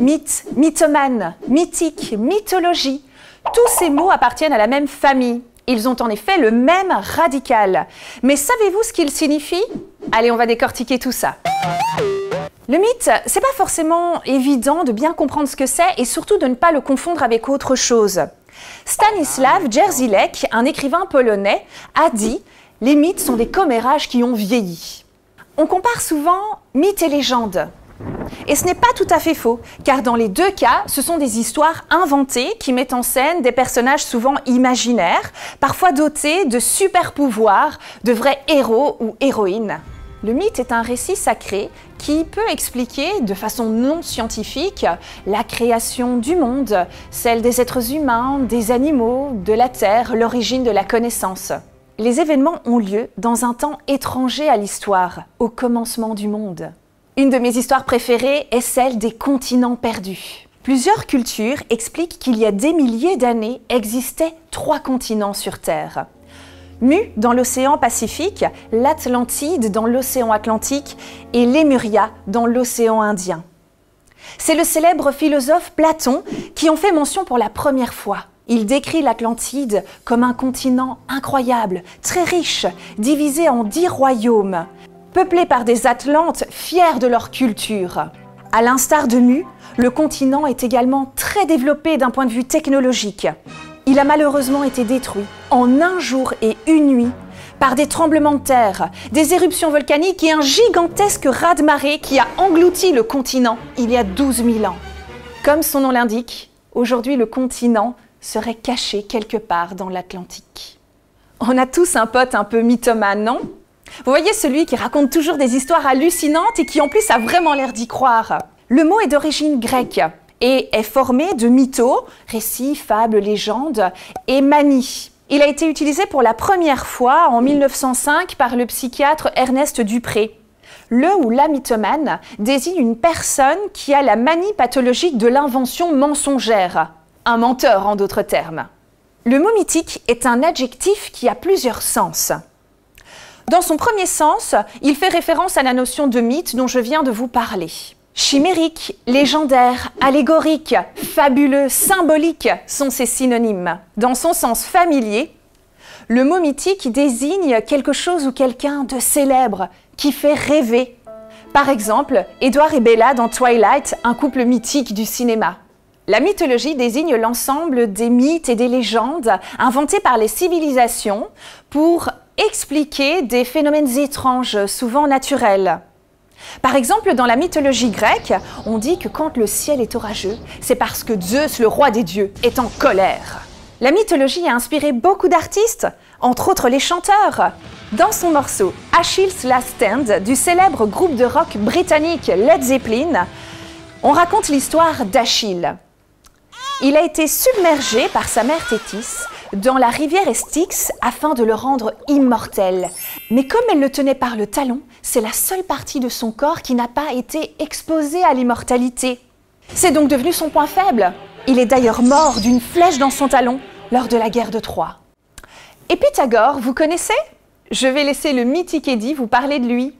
Mythe, mythomane, mythique, mythologie, tous ces mots appartiennent à la même famille. Ils ont en effet le même radical. Mais savez-vous ce qu'ils signifient? Allez, on va décortiquer tout ça. Le mythe, c'est pas forcément évident de bien comprendre ce que c'est et surtout de ne pas le confondre avec autre chose. Stanisław Jerzilek, un écrivain polonais, a dit « Les mythes sont des commérages qui ont vieilli ». On compare souvent mythes et légendes. Et ce n'est pas tout à fait faux, car dans les deux cas, ce sont des histoires inventées qui mettent en scène des personnages souvent imaginaires, parfois dotés de super pouvoirs, de vrais héros ou héroïnes. Le mythe est un récit sacré qui peut expliquer de façon non scientifique la création du monde, celle des êtres humains, des animaux, de la terre, l'origine de la connaissance. Les événements ont lieu dans un temps étranger à l'histoire, au commencement du monde. Une de mes histoires préférées est celle des continents perdus. Plusieurs cultures expliquent qu'il y a des milliers d'années existaient 3 continents sur Terre. Mu dans l'océan Pacifique, l'Atlantide dans l'océan Atlantique et Lémuria dans l'océan Indien. C'est le célèbre philosophe Platon qui en fait mention pour la première fois. Il décrit l'Atlantide comme un continent incroyable, très riche, divisé en 10 royaumes, peuplé par des Atlantes fiers de leur culture. À l'instar de Mu, le continent est également très développé d'un point de vue technologique. Il a malheureusement été détruit en un jour et une nuit par des tremblements de terre, des éruptions volcaniques et un gigantesque raz-de-marée qui a englouti le continent il y a 12 000 ans. Comme son nom l'indique, aujourd'hui le continent serait caché quelque part dans l'Atlantique. On a tous un pote un peu mythomane, non? Vous voyez celui qui raconte toujours des histoires hallucinantes et qui en plus a vraiment l'air d'y croire. Le mot est d'origine grecque et est formé de mythos, récits, fables, légendes, et manie. Il a été utilisé pour la première fois en 1905 par le psychiatre Ernest Dupré. Le ou la mythomane désigne une personne qui a la manie pathologique de l'invention mensongère. Un menteur en d'autres termes. Le mot mythique est un adjectif qui a plusieurs sens. Dans son premier sens, il fait référence à la notion de mythe dont je viens de vous parler. Chimérique, légendaire, allégorique, fabuleux, symbolique sont ses synonymes. Dans son sens familier, le mot mythique désigne quelque chose ou quelqu'un de célèbre, qui fait rêver. Par exemple, Edward et Bella dans Twilight, un couple mythique du cinéma. La mythologie désigne l'ensemble des mythes et des légendes inventés par les civilisations pour expliquer des phénomènes étranges, souvent naturels. Par exemple, dans la mythologie grecque, on dit que quand le ciel est orageux, c'est parce que Zeus, le roi des dieux, est en colère. La mythologie a inspiré beaucoup d'artistes, entre autres les chanteurs. Dans son morceau « Achilles Last Stand » du célèbre groupe de rock britannique Led Zeppelin, on raconte l'histoire d'Achille. Il a été submergé par sa mère Thétis dans la rivière Styx afin de le rendre immortel. Mais comme elle le tenait par le talon, c'est la seule partie de son corps qui n'a pas été exposée à l'immortalité. C'est donc devenu son point faible. Il est d'ailleurs mort d'une flèche dans son talon lors de la guerre de Troie. Et Pythagore, vous connaissez? Je vais laisser le mythique Eddie vous parler de lui.